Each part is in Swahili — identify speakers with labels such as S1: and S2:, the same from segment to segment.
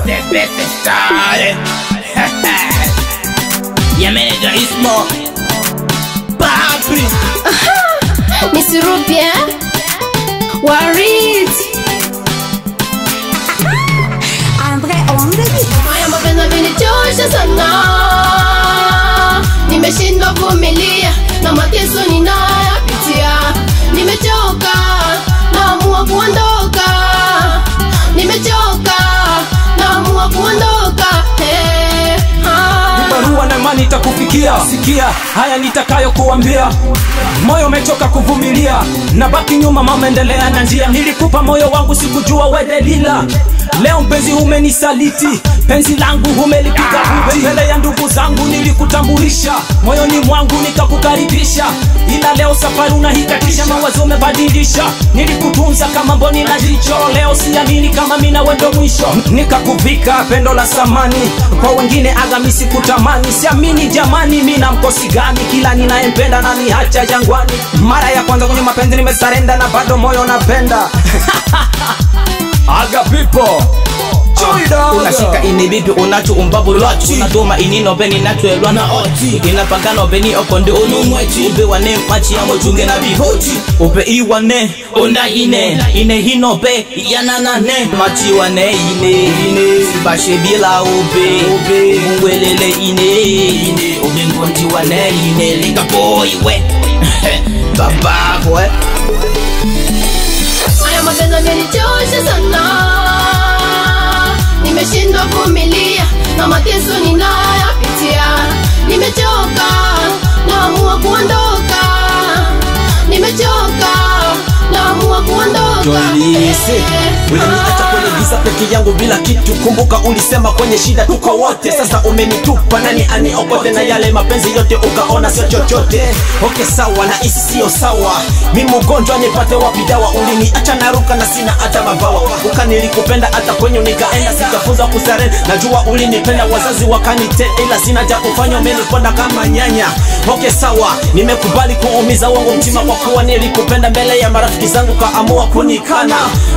S1: the best style. Your manager is more Papi.
S2: Miss Rupia Warit
S3: Andre on the beat.
S2: Haya mapenzi yamenichosha sana, nimeshindwa kuvumilia na mateso ninayopitia. Nimechoka, naamua kuondoka. Nimechoka, naamua kuondoka.
S4: Barua na imani itakufikia. Sikia haya nitakayo kuambia. Moyo umechoka kuvumilia, na baki nyuma mama, endelea na njia. Nilikupa moyo wangu sikujua wewe Delila. Leo mpenzi umenisaliti, penzi langu umelipiga buti. Mbele ya ndugu zangu nilikutambulisha, moyoni mwangu nikakukaribisha. Ila leo safari unahikatisha, mawazo umebadilisha. Nilikutunza kama mboni na jicho, leo siamini kama mimi na wewe ndo mwisho. Nikakuvika pendo la samani, kwa wengine agami sikutamani. Siamini jamani, mimi na mkosi gani? Kila ninayempenda na niacha jangwani. Mara ya kwanza kwenye mapenzi nimesarenda, na bado moyo napenda. Aga people unashika ini bibi unacho umbabu lwacho. Unatuma inino beni nacho elwa na oti. Inapagano beni okonde unumwechi. Ube wane machi ya mochunge na bihoti. Ube iwane onda ine hino be yananane. Machi wane ine sibashe bila ube Mwelele ine ube ngonti wane ine Linga boy we baba boy.
S2: Haya mapenzi yamenichosha sana, nimeshindwa kuvumilia na mateso ninayopitia. Nimechoka, naamua kuondoka. Nimechoka, naamua kuondoka.
S4: Uliniacha kwenye giza peke yangu bila kitu. Kumbuka ulisema kwenye shida tuko wote. Sasa umenitupa, nani aniokote? Na yale mapenzi yote ukaona sio chochote. Okay sawa, na isi sio sawa. Mimi mgonjwa nipate wapi dawa? Uliniacha naruka na sina hata mabawa. Nilikupenda hata kwenye nikaenda, sitafunza kusare. Najua ulinipenda wazazi wakanite, ila sina cha kufanya, umeniponda kama nyanya. Okay sawa, nimekubali kuumiza wangu mtima, kwa kuwa nilikupenda mbele ya marafiki zangu kaamua kunikana.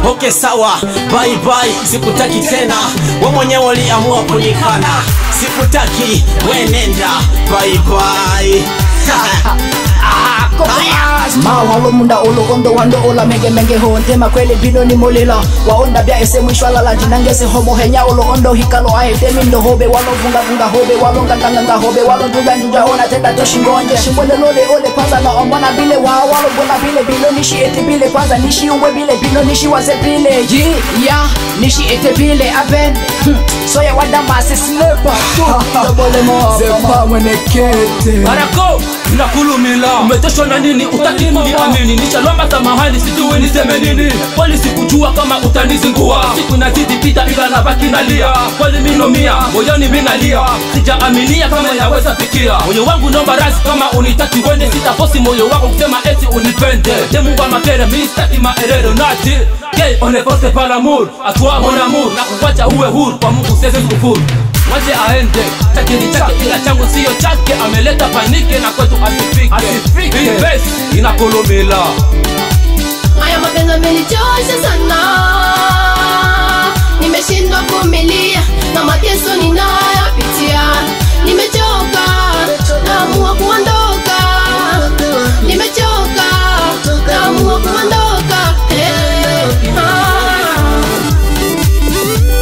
S4: Okay sawa, bye bye, sikutaki tena. Wewe mwenyewe uliamua kunikana. Sikutaki, wewe nenda, bye bye.
S5: Mawalo munda olo ondo wando ola menge honte makwele bino ni molila wa onda bia ese mwishwala la jinange se homo henya olo ondo hikalo ae temindo hobe walo vunga hobe walo nganga hobe walo njuga ona tenda toshingonje shimbole lole ole kwanza na omwana bile walo bola bile nishi ete bile kwanza nishi uwe bile bino nishi waze bile ya nishi ete bile aben so ya wada mase slepa dobole mo
S6: zepa mwenekete
S4: Barako nakulumila. Umeteshwa na nini? Utaki niamini. Nishalomba samahani, sijui niseme nini. Kweli sikujua kama utanizingua. Siku nazidi pita ila nabaki nalia. Kweli minomia, moyoni minalia. Sijaaminia kama yaweza fikia. Moyo wangu nomba razi kama unitaki wende. Sitafosi moyo wangu kusema eti unipende. Demu wa makere, mistaki maerero nati. Gay, onefoste par amour. Atwa mon amour. Na kuwacha uwe huru, kwa Mungu seze kufuru. Wache aende, chake ni chake ila changu siyo chake. Ameleta panike na kwetu asifike. Invest inakolomela.
S2: Haya mapenzi yamenichosha sana, nimeshindwa kuvumilia na mateso ninayopitia. Nimechoka, naamua kuondoka. Nimechoka, naamua kuondoka.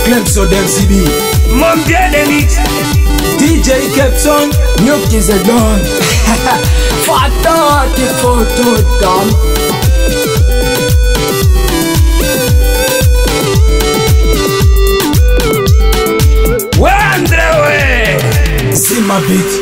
S6: Clemson MCB
S4: Mondial Mix DJ Capson
S6: Nuke is a gun Fatati photo dam
S4: Wandrewe
S6: Sima beat